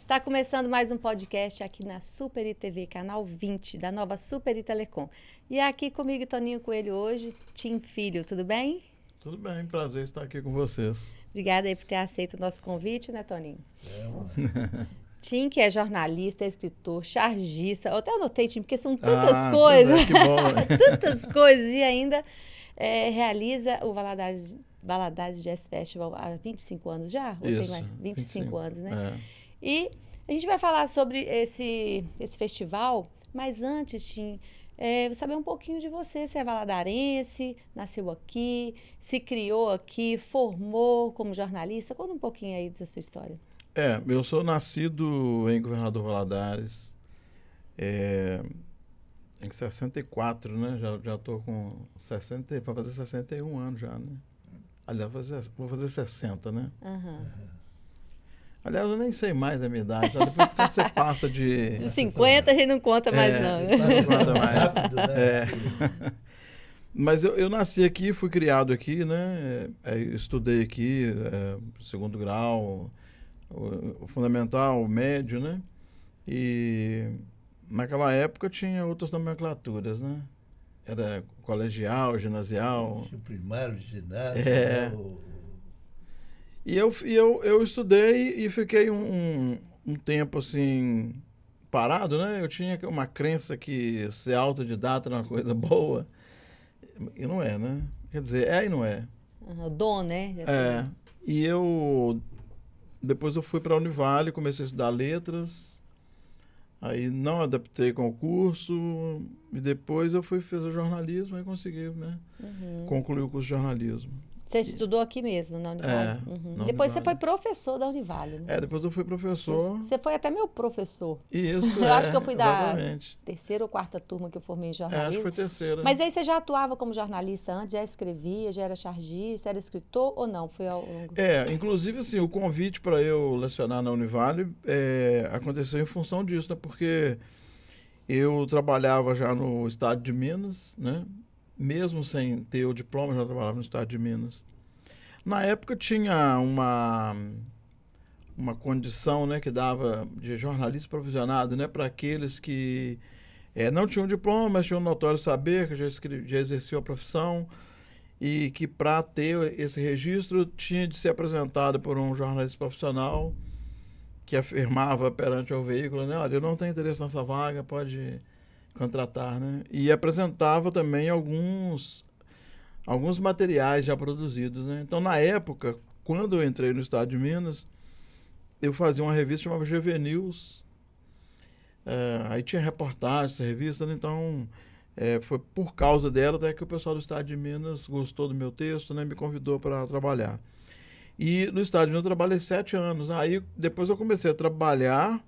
Está começando mais um podcast aqui na Super ITV, canal 20, da nova Super Telecom. E aqui comigo, Toninho Coelho, hoje, Tim Filho, tudo bem? Tudo bem, prazer estar aqui com vocês. Obrigada aí por ter aceito o nosso convite, né, Toninho? Tim, que é jornalista, escritor, chargista. Eu até anotei, Tim, porque são tantas coisas. Que bom, né? Tantas coisas. E ainda realiza o Valadares Jazz Festival há 25 anos já? Ou Isso, tem mais? 25 anos, né? É. E a gente vai falar sobre esse festival, mas antes, Tim, vou saber um pouquinho de você. Você é valadarense, nasceu aqui, se criou aqui, formou como jornalista. Conta um pouquinho aí da sua história. Eu sou nascido em Governador Valadares, em 64, né? Já estou com 60, para fazer 61 anos já, né? Aliás, vou fazer 60, né? Uhum. Aliás, eu nem sei mais a minha idade. Só depois que você passa de 50 a gente não conta mais, não. Né? Não conta mais. Rápido, né? Mas eu nasci aqui, fui criado aqui, né? Estudei aqui, segundo grau, o fundamental, o médio, né? E naquela época tinha outras nomenclaturas, né? Era colegial, ginasial. Primário, ginásio. E eu estudei e fiquei um tempo assim parado, né? Eu tinha uma crença que ser autodidata era uma coisa boa. E não é, né? Quer dizer, e não é. Dom, né? E depois eu fui para a Univale, comecei a estudar letras. Aí não adaptei com o curso. E depois eu fiz o jornalismo e consegui, né? Concluir o curso de jornalismo. Você estudou aqui mesmo, na Univale? Na Depois Univale. você foi professor da Univale, né? Depois eu fui professor. Você foi até meu professor. Isso, eu acho que eu fui exatamente. Da terceira ou quarta turma que eu formei em jornalismo. Acho que foi terceira. Mas aí você já atuava como jornalista antes? Já escrevia, já era chargista, era escritor ou não? Foi ao longo... Inclusive, assim, o convite para eu lecionar na Univale aconteceu em função disso, né? Porque eu trabalhava já no estado de Minas, né? Mesmo sem ter o diploma, eu já trabalhava no estado de Minas. Na época tinha uma condição, né, que dava de jornalista provisionado, né, para aqueles que não tinham diploma, mas tinham notório saber, que já exerciam a profissão e que para ter esse registro tinha de ser apresentado por um jornalista profissional que afirmava perante o veículo, né, olha, eu não tenho interesse nessa vaga, pode contratar, né? E apresentava também alguns materiais já produzidos, né? Então, na época, quando eu entrei no estado de Minas, eu fazia uma revista chamada GV News. Aí tinha reportagem essa revista, né? Então foi por causa dela até que o pessoal do estado de Minas gostou do meu texto, né? Me convidou para trabalhar. E no estado de Minas eu trabalhei 7 anos. Aí depois eu comecei a trabalhar.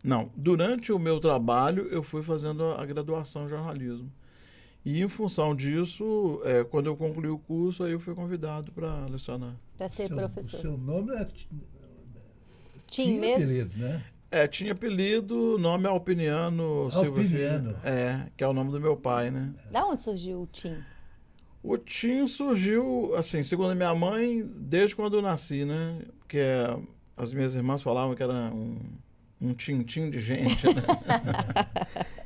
Não, durante o meu trabalho eu fui fazendo a graduação em jornalismo. E em função disso, quando eu concluí o curso, aí eu fui convidado para lecionar. Para ser professor. O seu nome é Tim mesmo? Apelido, né? Tinha apelido, nome Alpiniano Silva Filho. Que é o nome do meu pai, né? Da onde surgiu o Tim? O Tim surgiu, assim, segundo a minha mãe, desde quando eu nasci, né? Porque as minhas irmãs falavam que era um tintim de gente, né?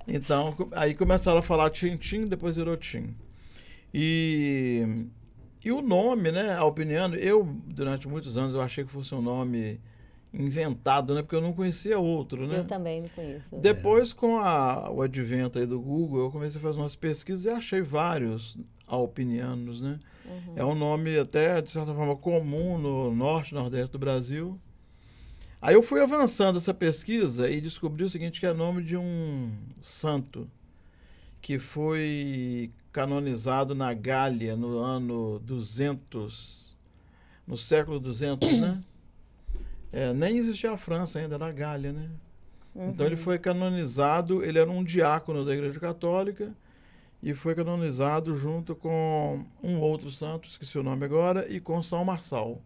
Então, aí começaram a falar tintim, depois virou Tim. E o nome, né, Alpiniano, durante muitos anos, eu achei que fosse um nome inventado, né? Porque eu não conhecia outro, né? Eu também não conheço. Depois, com o advento aí do Google, eu comecei a fazer umas pesquisas e achei vários alpinianos, né? É um nome até, de certa forma, comum no norte e nordeste do Brasil. Aí eu fui avançando essa pesquisa e descobri o seguinte, que é nome de um santo que foi canonizado na Gália no ano 200, no século 200, né? Nem existia a França ainda, era a Gália, né? Então ele foi canonizado, ele era um diácono da Igreja Católica e foi canonizado junto com um outro santo, esqueci o nome agora, e com São Marçal.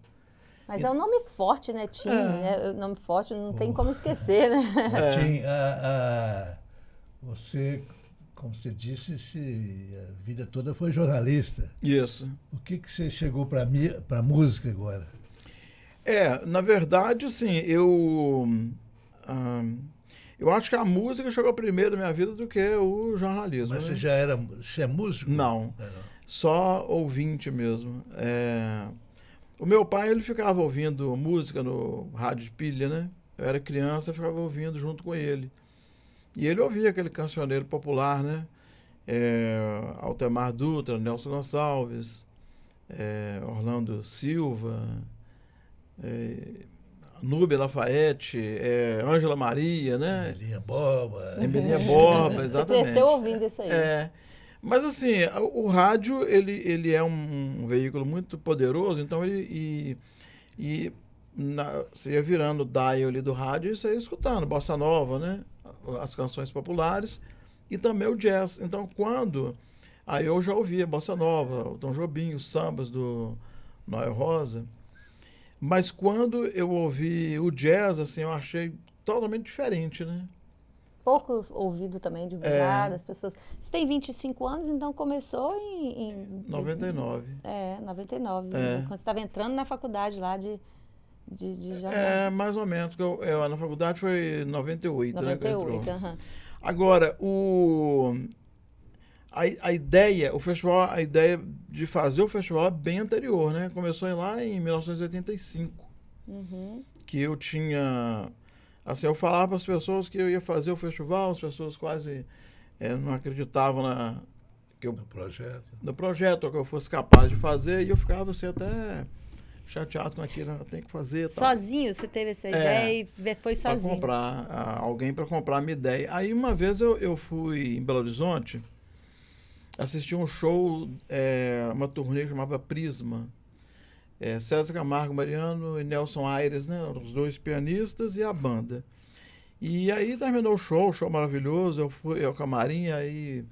Mas é um nome forte, né, Tim? Né? Nome forte, não tem como esquecer, né? Tim, você, como você disse, a vida toda foi jornalista. Isso. O que você chegou para a música agora? Na verdade, assim, Eu acho que a música chegou primeiro na minha vida do que o jornalismo. Mas né? você é músico? Não, Não. só ouvinte mesmo. O meu pai, ele ficava ouvindo música no rádio de pilha, né? Eu era criança, eu ficava ouvindo junto com ele. E ele ouvia aquele cancioneiro popular, né? Altemar Dutra, Nelson Gonçalves, Orlando Silva, Núbia Lafayette, Ângela Maria, né? Emelinha Borba. Emelinha Borba, Você exatamente. cresceu ouvindo isso aí. Mas assim, o rádio, ele é um veículo muito poderoso, então você ia virando o dial ali do rádio e você ia escutando bossa nova, né? As canções populares e também o jazz. Então, aí eu já ouvia bossa nova, o Tom Jobim, os sambas do Noel Rosa. Mas quando eu ouvi o jazz, assim, eu achei totalmente diferente, né? Pouco ouvido também, divulgado, as pessoas... Você tem 25 anos, então começou em 99. 99. Quando você estava entrando na faculdade lá de jornal. Mais ou menos. Na faculdade foi 98, 98, né? Que eu entrou. aham. Agora, a ideia de fazer o festival é bem anterior, né? Começou lá em 1985. Uhum. Que eu tinha... Assim, eu falava para as pessoas que eu ia fazer o festival, as pessoas quase não acreditavam no projeto, que eu fosse capaz de fazer, e eu ficava assim, até chateado com aquilo, eu tenho que fazer. Tal. Sozinho? Você teve essa ideia e foi sozinho? Para comprar, alguém para comprar a minha ideia. Aí uma vez eu fui em Belo Horizonte, assisti um show, uma turnê que chamava Prisma. César Camargo Mariano e Nelson Aires, né? Os dois pianistas e a banda. E aí terminou o show maravilhoso, eu fui ao camarim, aí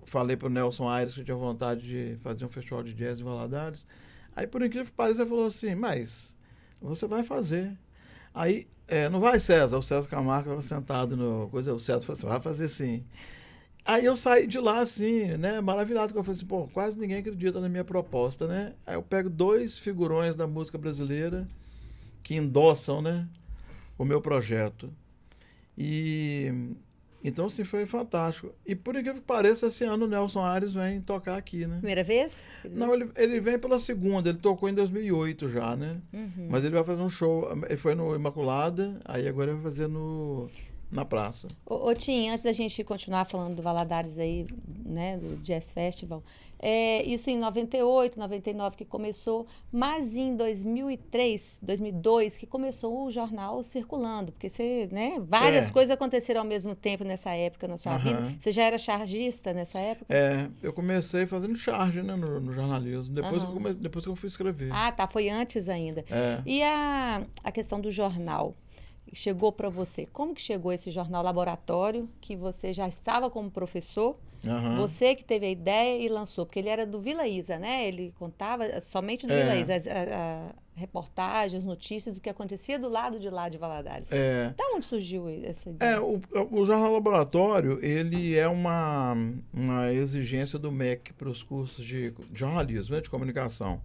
falei pro Nelson Aires que eu tinha vontade de fazer um festival de jazz em Valadares. Aí, por incrível que pareça, ele falou assim, mas você vai fazer. Aí, não vai, César? O César Camargo estava sentado no coisa, o César falou assim, vai fazer sim. Aí eu saí de lá, assim, né, maravilhado, porque eu falei assim, pô, quase ninguém acredita na minha proposta, né? Aí eu pego 2 figurões da música brasileira que endossam, né, o meu projeto. Então, assim, foi fantástico. E por incrível que pareça, esse ano o Nelson Aires vem tocar aqui, né? Primeira vez? Não, ele vem pela segunda, ele tocou em 2008 já, né? Uhum. Mas ele vai fazer um show, ele foi no Imaculada, aí agora ele vai fazer na praça. Ô Tim, antes da gente continuar falando do Valadares aí, né, do Jazz Festival, isso em 98, 99 que começou, mas em 2003, 2002 que começou o jornal circulando, porque você, né, várias coisas aconteceram ao mesmo tempo nessa época na sua vida. Você já era chargista nessa época? Eu comecei fazendo charge, né, no jornalismo, depois que eu fui escrever. Ah, tá, foi antes ainda. E a questão do jornal? Chegou para você. Como que chegou esse jornal laboratório, que você já estava como professor, você que teve a ideia e lançou? Porque ele era do Vila Isa, né? Ele contava somente do Vila Isa, a reportagens, notícias do que acontecia do lado de lá de Valadares. Da onde surgiu essa ideia? O jornal laboratório, ele é uma exigência do MEC para os cursos de jornalismo, né, de comunicação.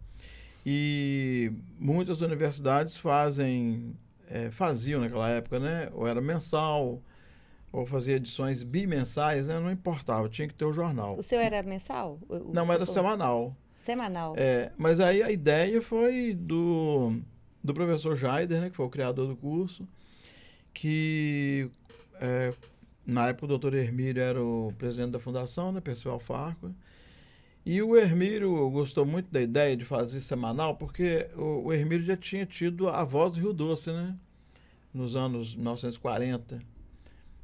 E muitas universidades faziam naquela época, né? Ou era mensal, ou fazia edições bimensais, né? Não importava, tinha que ter o jornal. O seu era mensal? Não, era semanal. Semanal. Mas aí a ideia foi do professor Jaider, né? Que foi o criador do curso, que na época o doutor Hermílio era o presidente da fundação, né? Percival Farquhar. E o Hermílio gostou muito da ideia de fazer semanal, porque o Hermílio já tinha tido a Voz do Rio Doce, né? Nos anos 1940.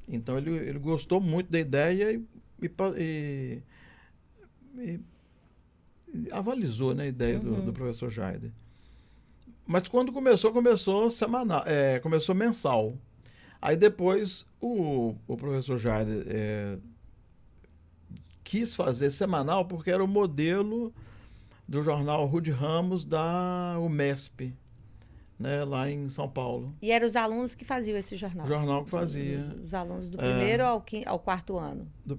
Então ele gostou muito da ideia e avalizou, né, a ideia do professor Jaider. Mas quando começou semanal, começou mensal. Aí depois o professor Jaider quis fazer semanal porque era o modelo do jornal Rude Ramos da UMESP, né, lá em São Paulo. E eram os alunos que faziam esse jornal? O jornal que fazia. Os alunos do primeiro ao 4º ano? Do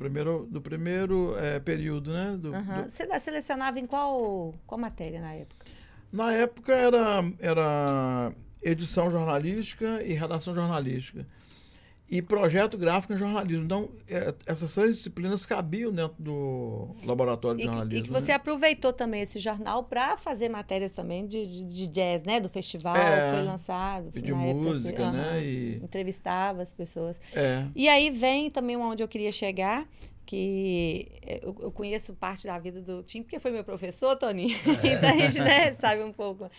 primeiro período, né? Você selecionava em qual matéria na época? Na época edição jornalística e redação jornalística. E projeto gráfico em jornalismo. Então, essas 3 disciplinas cabiam dentro do laboratório de jornalismo. E que você aproveitou também esse jornal para fazer matérias também de jazz, né? Do festival, foi lançado. E de na época, música, né? Entrevistava as pessoas. É. E aí vem também onde eu queria chegar, que eu conheço parte da vida do Tim, porque foi meu professor, Toninho. Então a gente, né, sabe um pouco.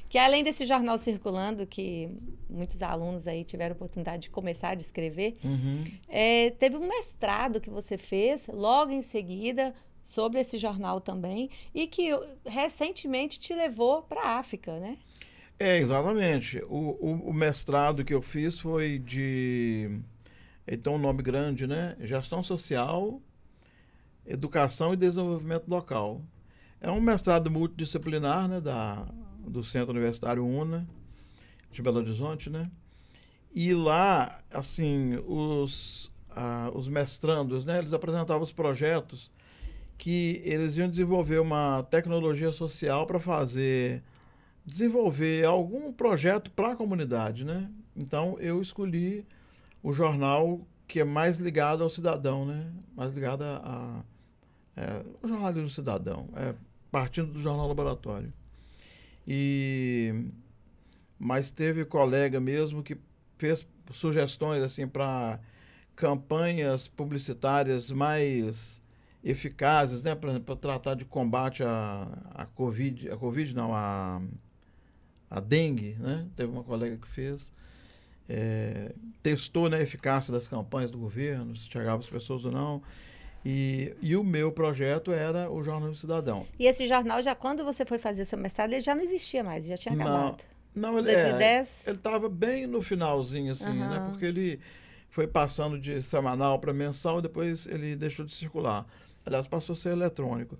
Que além desse jornal circulando, que muitos alunos aí tiveram a oportunidade de começar a escrever, teve um mestrado que você fez logo em seguida sobre esse jornal também, e que recentemente te levou para a África, né? Exatamente. O mestrado que eu fiz foi de... Então, um nome grande, né? Gestão Social, Educação e Desenvolvimento Local. É um mestrado multidisciplinar, né? Do Centro Universitário UNA, de Belo Horizonte, né? E lá, assim, os mestrandos, né? Eles apresentavam os projetos que eles iam desenvolver uma tecnologia social para desenvolver algum projeto para a comunidade, né? Então, eu escolhi o jornal que é mais ligado ao cidadão, né? Mais ligado o jornalismo cidadão, partindo do Jornal Laboratório. Mas teve colega mesmo que fez sugestões assim para campanhas publicitárias mais eficazes, né, para tratar de combate à Covid não, a dengue, né? Teve uma colega que fez, testou, né, a eficácia das campanhas do governo, se chegava as pessoas ou não. E o meu projeto era o Jornal Cidadão. E esse jornal, já quando você foi fazer o seu mestrado, ele já não existia mais, já tinha acabado? Não, ele 2010? Ele estava bem no finalzinho, assim, né? Porque ele foi passando de semanal para mensal e depois ele deixou de circular. Aliás, passou a ser eletrônico.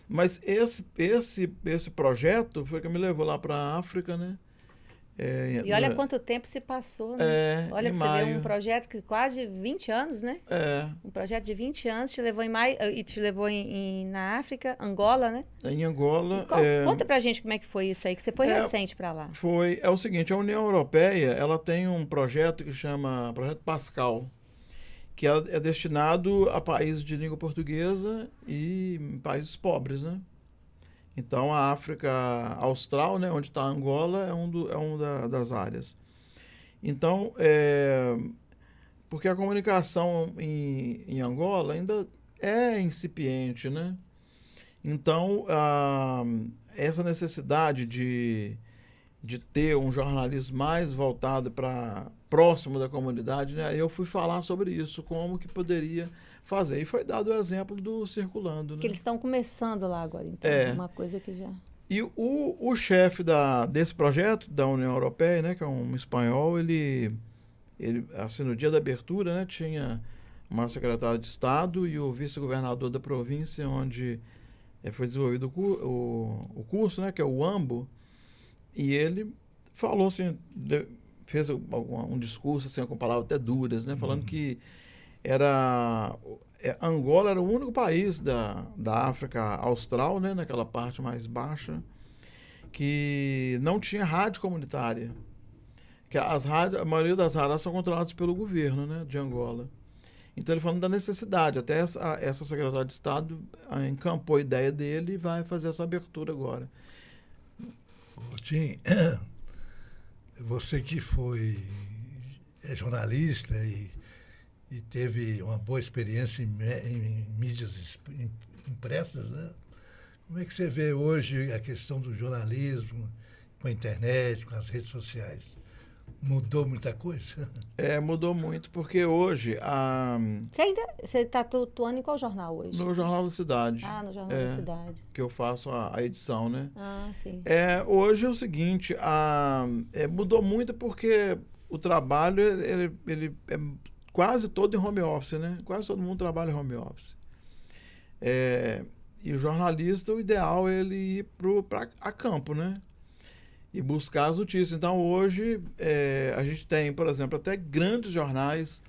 Mas esse projeto foi que me levou lá para a África, né? E olha quanto tempo se passou, né? Olha que você deu um projeto que quase 20 anos, né? Um projeto de 20 anos te levou na África, Angola, né? Em Angola. Conta pra gente como é que foi isso aí, que você foi recente para lá. É o seguinte, a União Europeia, ela tem um projeto que chama Projeto Pascal, que é destinado a países de língua portuguesa e países pobres, né? Então, a África Austral, né, onde está Angola, é uma das áreas. Então, porque a comunicação em Angola ainda é incipiente, né? Então, essa necessidade de ter um jornalismo mais voltado para próximo da comunidade, né? Eu fui falar sobre isso, como que poderia fazer. E foi dado o exemplo do Circulando. Né? Que eles estão começando lá agora, então. Uma coisa que já... E o chefe desse projeto, da União Europeia, né, que é um espanhol, ele assim, no dia da abertura, né, tinha uma secretária de Estado e o vice-governador da província, onde foi desenvolvido o curso, né, que é o AMBO, e ele falou assim, fez um discurso assim, com palavras até duras, né, falando que Angola era o único país da África Austral, né, naquela parte mais baixa, que não tinha rádio comunitária. Que a maioria das rádios são controladas pelo governo, né, de Angola. Então ele falando da necessidade, até essa secretária de Estado encampou a ideia dele e vai fazer essa abertura agora. Tim, você que é jornalista e teve uma boa experiência em mídias impressas, né? Como é que você vê hoje a questão do jornalismo com a internet, com as redes sociais? Mudou muita coisa? Mudou muito, porque hoje... Você está atuando em qual jornal hoje? No Jornal da Cidade. No Jornal da Cidade. Que eu faço a edição, né? Sim. Hoje é o seguinte, mudou muito porque o trabalho, ele é quase todo em home office, né? Quase todo mundo trabalha em home office. E o jornalista, o ideal é ele ir a campo, né? E buscar as notícias. Então, hoje, a gente tem, por exemplo, até grandes jornais,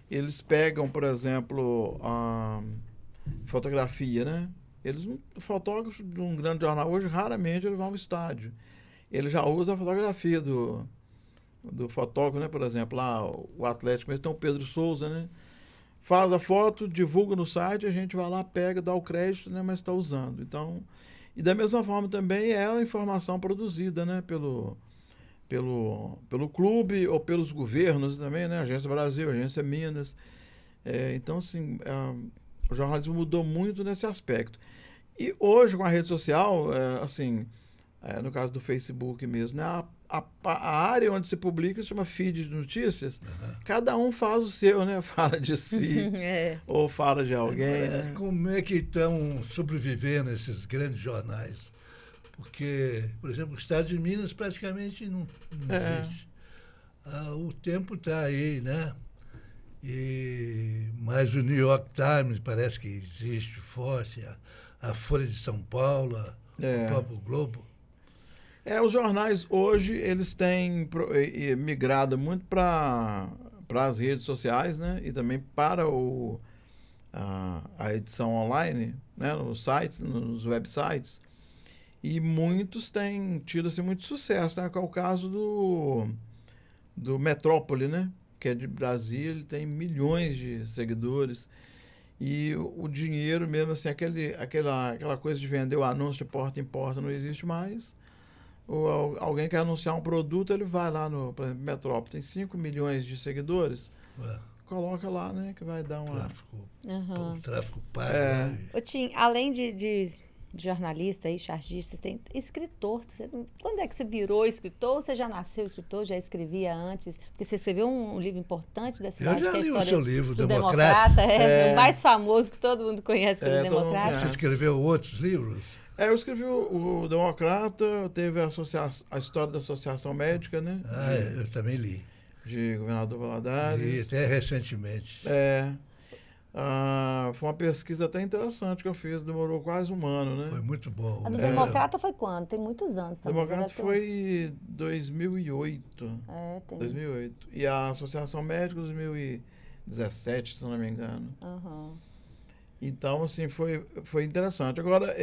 eles pegam, por exemplo, a fotografia, né? O fotógrafo de um grande jornal hoje, raramente ele vai ao estádio. ele já usa a fotografia do fotógrafo, né? Por exemplo, lá o Atlético, mas tem o Pedro Souza, né? Faz a foto, divulga no site, a gente vai lá, pega, dá o crédito, né? Mas está usando. Então, e da mesma forma também é a informação produzida, né? Pelo clube ou pelos governos também, né? Agência Brasil, Agência Minas. Então, assim, o jornalismo mudou muito nesse aspecto. E hoje, com a rede social, assim, no caso do Facebook mesmo, né? A área onde se publica se chama feed de notícias. Aham. Cada um faz o seu, né? Fala de si ou fala de alguém. Né? Como é que estão sobrevivendo esses grandes jornais? Porque, por exemplo, o Estado de Minas praticamente não existe. O Tempo está aí, né? Mas o New York Times parece que existe forte, a Folha de São Paulo, o próprio Globo. Os jornais hoje, eles têm migrado muito para as redes sociais, né? E também para a edição online, né? Nos sites, nos websites. E muitos têm tido assim, muito sucesso, né? Que é o caso do Metrópole, né? Que é de Brasília, ele tem milhões de seguidores. E o dinheiro mesmo, assim, aquela coisa de vender o anúncio de porta em porta não existe mais. Ou alguém quer anunciar um produto, ele vai lá por exemplo, Metrópole, tem 5 milhões de seguidores, coloca lá, né, que vai dar uma... Tráfico pago. Ô, Tim, além de jornalista e chargista, tem escritor. Quando é que você virou escritor? Ou você já nasceu escritor, já escrevia antes? Porque você escreveu um livro importante da cidade, Eu já que é a li o história seu livro, do Democrata. o mais famoso que todo mundo conhece, que é o Democrata. Você escreveu outros livros? Eu escrevi o Democrata, teve a história da Associação Médica, né? Eu também li. De Governador Valadares. Li até recentemente. Foi uma pesquisa até interessante que eu fiz, demorou quase um ano, né? Foi muito bom. A do Democrata foi quando? Tem muitos anos O também. Democrata foi 2008. 2008. E a Associação Médica, 2017, se não me engano. Então, assim, foi interessante. Agora,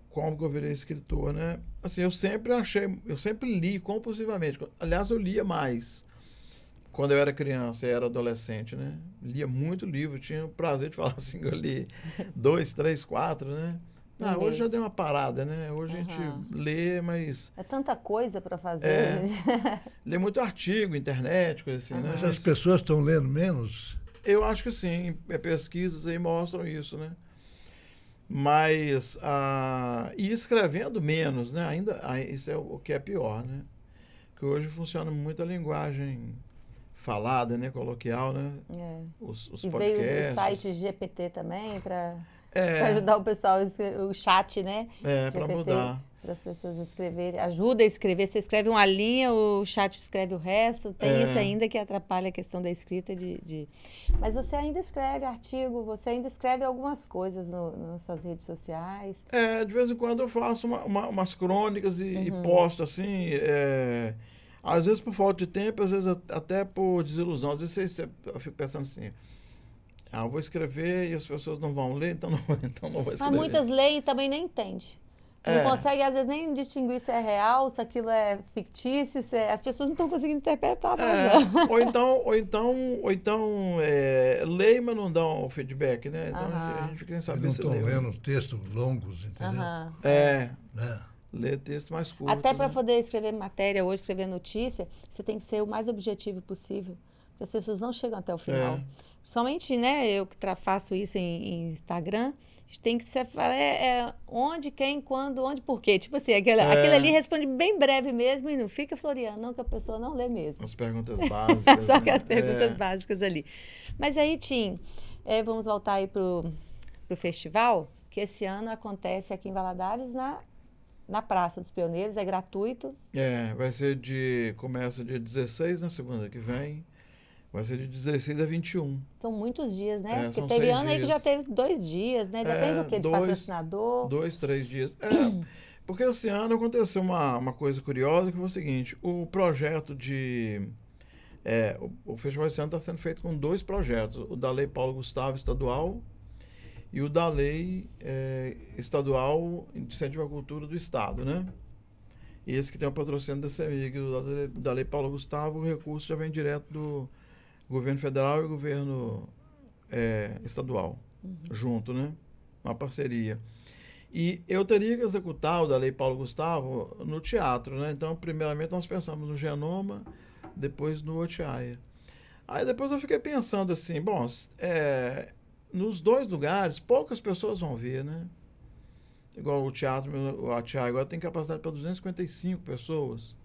como que eu virei escritor, né? Assim, eu sempre li compulsivamente. Aliás, eu lia mais. Quando eu era criança e era adolescente, né? Lia muito livro, tinha o prazer de falar assim, eu li 2, 3, 4, né? Hoje já deu uma parada, né? Hoje a gente lê, mas... É tanta coisa para fazer. Lê muito artigo, internet, coisa assim, né? Mas as pessoas estão lendo menos? Eu acho que sim. Pesquisas aí mostram isso, né? Mas... e escrevendo menos, né? Isso é o que é pior, né? Que hoje funciona muito a linguagem falada, né? Coloquial, né? Os podcasts. Veio o site GPT também para ajudar o pessoal, o chat, né? Para mudar. Para as pessoas escreverem. Ajuda a escrever. Você escreve uma linha, o chat escreve o resto. Tem isso ainda que atrapalha a questão da escrita. Mas você ainda escreve artigo, você ainda escreve algumas coisas nas suas redes sociais. De vez em quando eu faço umas crônicas e posto assim... Às vezes por falta de tempo, às vezes até por desilusão. Às vezes eu fico pensando assim, eu vou escrever e as pessoas não vão ler, então não vou escrever. Mas muitas leem e também nem entendem. Não consegue, às vezes, nem distinguir se é real, se aquilo é fictício, as pessoas não estão conseguindo interpretar. Ou então leem, mas não dão feedback, né? Então a gente fica sem saber se não estão lendo textos longos, entendeu? Ler texto mais curto. Até para poder escrever matéria hoje, escrever notícia, você tem que ser o mais objetivo possível, porque as pessoas não chegam até o final. Principalmente, né, eu que faço isso em Instagram, a gente tem que falar onde, quem, quando, onde, por quê. Tipo assim, aquele ali responde bem breve mesmo e não fica floreando, não, que a pessoa não lê mesmo. As perguntas básicas. Só que as perguntas básicas ali. Mas aí, Tim, vamos voltar aí pro festival, que esse ano acontece aqui em Valadares, na Praça dos Pioneiros, é gratuito. Vai ser começa dia 16, na segunda que vem. Vai ser de 16 a 21. São muitos dias, né? Porque são teve 6 ano aí que já teve 2 dias, né? Depende do quê? De patrocinador? 2, 3 dias. Porque esse ano aconteceu uma coisa curiosa, que foi o seguinte, o projeto o festival esse ano está sendo feito com 2 projetos, o da Lei Paulo Gustavo estadual e o da Lei Estadual de Incentivo à Cultura do Estado, né? E esse que tem o patrocínio da CEMIG, da Lei Paulo Gustavo, o recurso já vem direto do governo federal e governo estadual, junto, né? Uma parceria. E eu teria que executar o da Lei Paulo Gustavo no teatro, né? Então, primeiramente, nós pensamos no Genoma, depois no Otiaia. Aí depois eu fiquei pensando assim, bom, nos dois lugares, poucas pessoas vão ver, né? Igual o teatro, o Otiaia agora tem capacidade para 255 pessoas.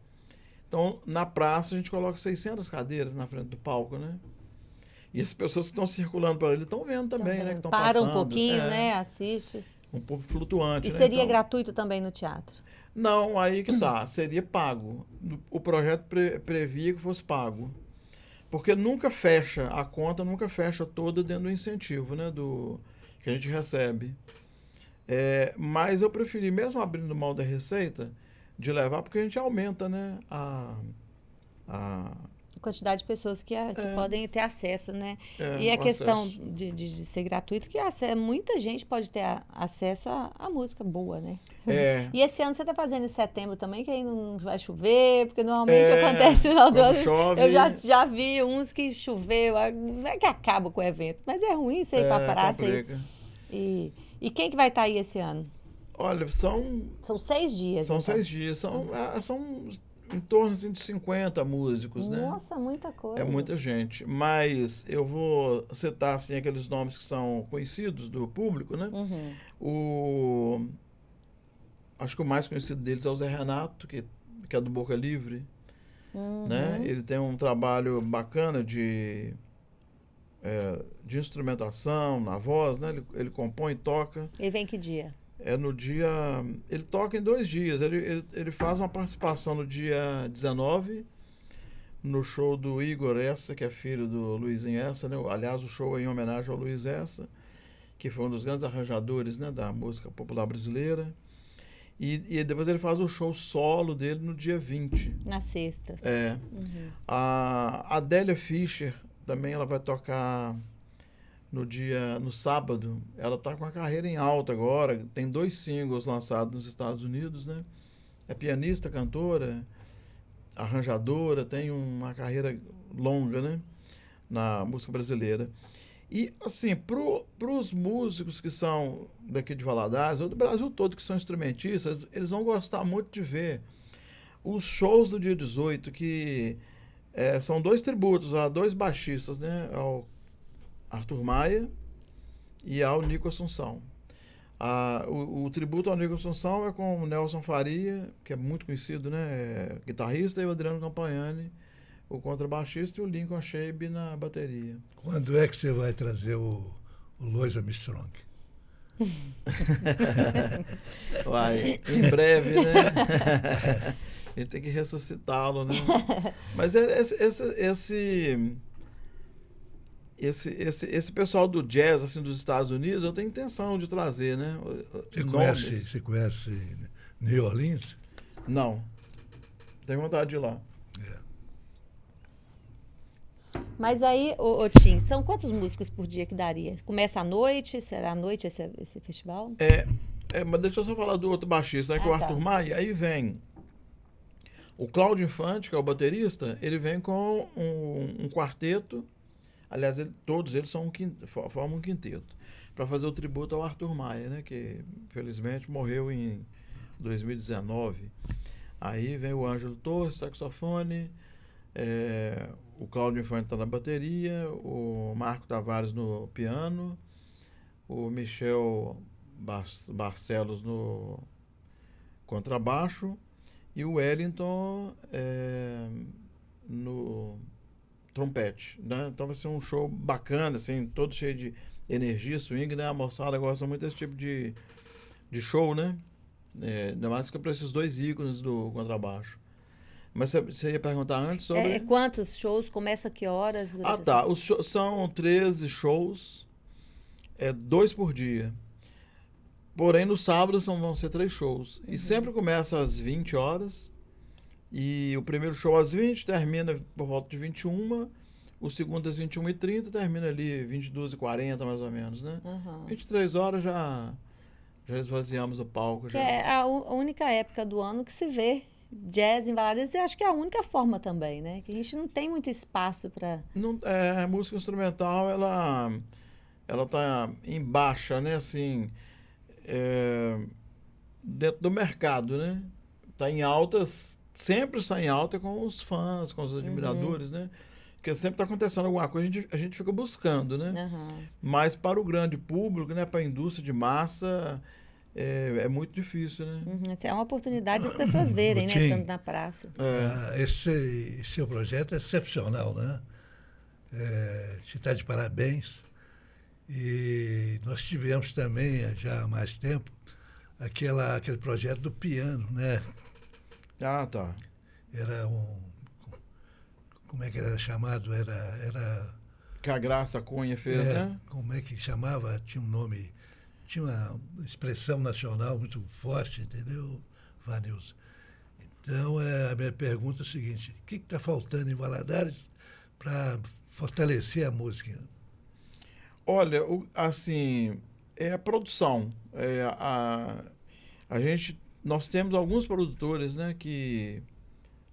Então, na praça, a gente coloca 600 cadeiras na frente do palco, né? E as pessoas que estão circulando por ali estão vendo também, né? Que estão Para passando. um pouquinho, né? Assiste. Um pouco flutuante, E né? seria Então, gratuito também no teatro? não, aí que tá. Seria pago. O projeto previa que fosse pago. Porque nunca fecha, a conta nunca fecha toda dentro do incentivo, né? Que a gente recebe. Mas eu preferi, mesmo abrindo mão da receita, de levar, porque a gente aumenta, né? A Quantidade de pessoas que podem ter acesso, né? E a o questão acesso. de ser gratuito, que muita gente pode ter acesso a música boa, né? E esse ano você está fazendo em setembro também, que aí não vai chover, porque normalmente acontece no final do quando ano. chove. Eu já vi uns que choveu, não é que acaba com o evento, mas é ruim você ir para a praça. E quem que vai estar aí esse ano? Olha, são 6 dias. São então. 6 dias. São em torno assim, de 50 músicos, né? Nossa, muita coisa. É muita gente. Mas eu vou citar assim, aqueles nomes que são conhecidos do público, né? Acho que o mais conhecido deles é o Zé Renato, que é do Boca Livre. Né? Ele tem um trabalho bacana de instrumentação na voz, né? Ele compõe e toca. Ele vem que dia? No dia... Ele toca em 2 dias. Ele faz uma participação no dia 19, no show do Igor Essa, que é filho do Luizinho Essa, né? Aliás, o show é em homenagem ao Luiz Essa, que foi um dos grandes arranjadores, né, da música popular brasileira. E depois ele faz o show solo dele no dia 20. Na sexta. A Adélia Fischer também, ela vai tocar no sábado. Ela está com a carreira em alta agora, tem 2 singles lançados nos Estados Unidos, né? É pianista, cantora, arranjadora, tem uma carreira longa, né? Na música brasileira. E, assim, para os músicos que são daqui de Valadares, ou do Brasil todo, que são instrumentistas, eles vão gostar muito de ver os shows do dia 18, que são 2 tributos a 2 baixistas, né? Ao Arthur Maia e ao Nico Assunção. O tributo ao Nico Assunção é com o Nelson Faria, que é muito conhecido, né? Guitarrista, e o Adriano Campagnani, o contrabaixista, e o Lincoln Shabe na bateria. Quando é que você vai trazer o Louis Armstrong? Vai, em breve, né? A gente tem que ressuscitá-lo, né? Mas esse pessoal do jazz, assim, dos Estados Unidos, eu tenho intenção de trazer, né? Você conhece New Orleans? Não. Tenho vontade de ir lá. Mas aí, ô Tim, são quantos músicos por dia que daria? Começa à noite? Será à noite esse festival? Mas deixa eu só falar do outro baixista, né? Que é o Arthur Maia. Aí vem o Cláudio Infante, que é o baterista, ele vem com um quarteto. Aliás, todos eles formam um quinteto, para fazer o tributo ao Arthur Maia, né? Que, felizmente, morreu em 2019. Aí vem o Ângelo Torres, saxofone, o Cláudio Infante está na bateria, o Marco Tavares no piano, o Michel Barcelos no contrabaixo e o Wellington no trompete, né? Então vai ser um show bacana, assim, todo cheio de energia, swing, né? A moçada gosta muito desse tipo de show, né? Ainda mais que para esses 2 ícones do contrabaixo. Mas você ia perguntar antes sobre... Quantos shows? Começa a que horas? Tá. Os são 13 shows, 2 por dia. Porém, no sábado vão ser 3 shows. E sempre começa às 20 horas. E o primeiro show às 20, termina por volta de 21. O segundo às 21h30, termina ali 22h40, mais ou menos, né? Uhum. 23 horas já esvaziamos o palco. Que Já. é a única época do ano que se vê jazz em Valadares, e acho que é a única forma também, né? Que a gente não tem muito espaço para... A música instrumental, ela tá em baixa, né? Assim, dentro do mercado, né? Tá em alta, sempre está em alta com os fãs, com os admiradores, né? Porque sempre está acontecendo alguma coisa, a gente fica buscando, né? Uhum. Mas para o grande público, né? Para a indústria de massa, é muito difícil, né? Uhum. É uma oportunidade das pessoas verem, né? Tim, Estando na praça. Esse seu projeto é excepcional, né? Você está de parabéns. E nós tivemos também, já há mais tempo, aquele projeto do piano, né? Ah, tá. Era como é que era chamado? Era Que a Graça Cunha fez, né? Como é que chamava? Tinha um nome, tinha uma expressão nacional muito forte, entendeu, Vanilson? Então, a minha pergunta é a seguinte: o que está faltando em Valadares para fortalecer a música? Olha, assim, é a produção. Nós temos alguns produtores, né, que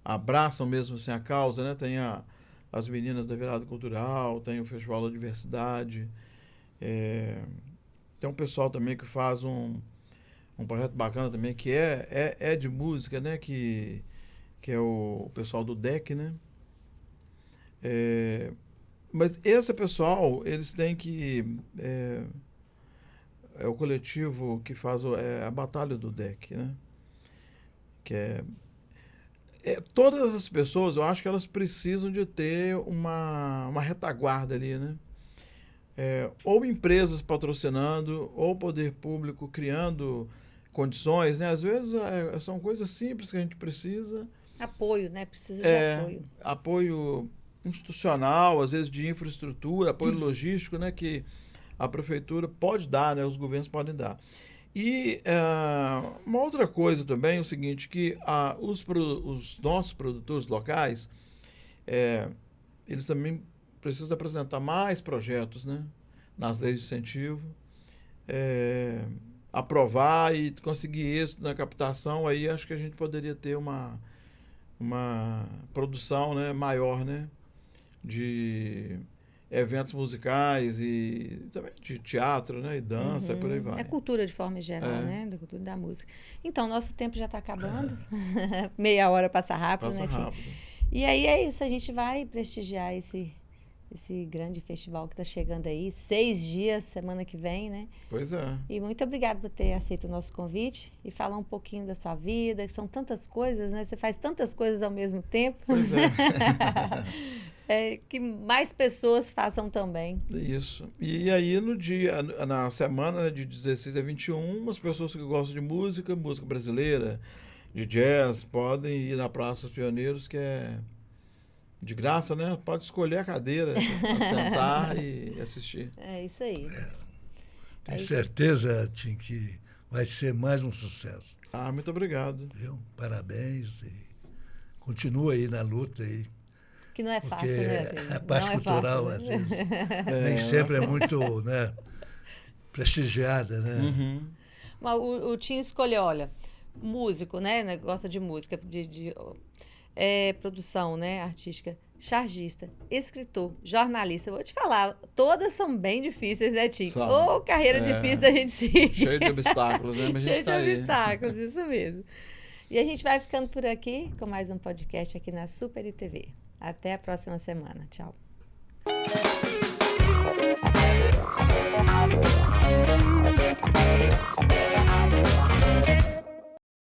abraçam mesmo assim, a causa, né? Tem as meninas da Virada Cultural, tem o Festival da Diversidade, tem um pessoal também que faz um projeto bacana também, que é de música, né? Que é o pessoal do DEC, né? Mas esse pessoal, eles têm que... É o coletivo que faz a Batalha do DEC, né? Que todas as pessoas, eu acho que elas precisam de ter uma retaguarda ali, né? Ou empresas patrocinando, ou poder público criando condições, né? Às vezes são coisas simples que a gente precisa. Apoio, né? Precisa de apoio. Apoio institucional, às vezes de infraestrutura, apoio logístico, né? Que a prefeitura pode dar, né? Os governos podem dar. E uma outra coisa também é o seguinte, que os nossos produtores locais, eles também precisam apresentar mais projetos, né? Nas leis de incentivo, aprovar e conseguir êxito na captação, aí acho que a gente poderia ter uma produção, né, maior, né? De eventos musicais e também de teatro, né? E dança, e por aí vai. É cultura de forma geral, né? Da cultura da música. Então, nosso tempo já está acabando. Meia hora passa rápido, né, Tim? Rápido. E aí é isso, a gente vai prestigiar esse grande festival que está chegando aí. 6 dias, semana que vem, né? Pois é. E muito obrigada por ter aceito o nosso convite e falar um pouquinho da sua vida, que são tantas coisas, né? Você faz tantas coisas ao mesmo tempo. Pois é. Que mais pessoas façam também. Isso. E aí, na semana de 16 a 21, as pessoas que gostam de música brasileira, de jazz, podem ir na Praça dos Pioneiros, que é de graça, né? Pode escolher a cadeira, sentar e assistir. É isso aí. Tenho certeza, Tim, que vai ser mais um sucesso. Muito obrigado. Viu? Parabéns e continua aí na luta aí. Que não é fácil, né? A parte cultural, fácil, né? às vezes, nem sempre é muito, né, prestigiada, né? Uhum. Mas o Tim escolheu, olha, músico, né? Gosta de música, de produção, né? Artística, chargista, escritor, jornalista. Eu vou te falar, todas são bem difíceis, né, Tim? Ou carreira difícil da gente seguir. Cheio de obstáculos, né? Mas cheio de aí. obstáculos, isso mesmo. E a gente vai ficando por aqui com mais um podcast aqui na Super ITV. Até a próxima semana. Tchau.